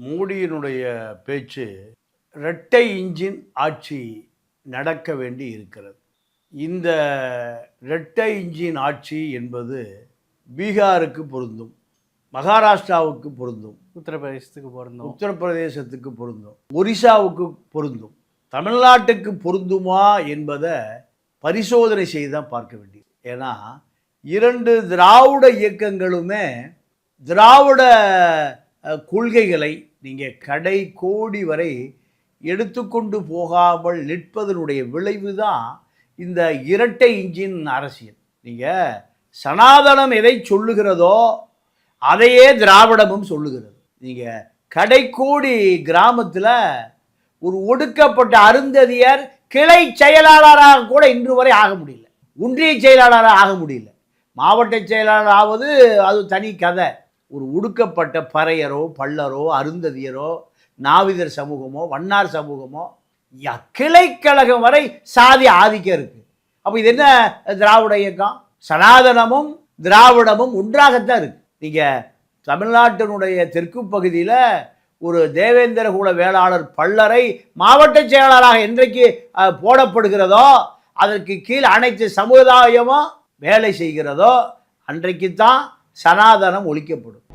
மோடியினுடைய பேச்சு இரட்டை இன்ஜின் ஆட்சி நடக்க வேண்டி இருக்கிறது. இந்த இரட்டை இன்ஜின் ஆட்சி என்பது பீகாருக்கு பொருந்தும், மகாராஷ்டிராவுக்கு பொருந்தும், உத்தரப்பிரதேசத்துக்கு பொருந்தும், ஒரிசாவுக்கு பொருந்தும், தமிழ்நாட்டுக்கு பொருந்துமா என்பதை பரிசோதனை செய்து தான் பார்க்க வேண்டியது. ஏன்னா இரண்டு திராவிட இயக்கங்களுமே திராவிட கொள்கைகளை நீங்கள் கடை கோடி வரை எடுத்துக்கொண்டு போகாமல் நிற்பதனுடைய விளைவு தான் இந்த இரட்டை இன்ஜின் அரசியல். நீங்கள் சனாதனம் எதை சொல்லுகிறதோ அதையே திராவிடமும் சொல்லுகிறது. நீங்கள் கடைக்கோடி கிராமத்தில் ஒரு ஒடுக்கப்பட்ட அருந்ததியர் கிளை செயலாளராக கூட இன்று வரை ஆக முடியல, ஒன்றிய செயலாளராக ஆக முடியல, மாவட்ட செயலாளர் ஆவது அது தனி கதை. ஒரு ஒடுக்கப்பட்ட பறையரோ பல்லரோ அருந்ததியரோ நாவிதர் சமூகமோ வண்ணார் சமூகமோ கிளைக்கழகம் வரை சாதி ஆதிக்கம் இருக்கு. அப்போ இது என்ன திராவிட இயக்கம்? சனாதனமும் திராவிடமும் ஒன்றாகத்தான் இருக்கு. நீங்கள் தமிழ்நாட்டினுடைய தெற்கு பகுதியில் ஒரு தேவேந்திர குல வேளாளர் பல்லரை மாவட்ட செயலாளராக என்றைக்கு போடப்படுகிறதோ, அதற்கு கீழ் அனைத்து சமுதாயமும் வேலை செய்கிறதோ அன்றைக்குத்தான் சனாதனம் ஒழிக்கப்படும்.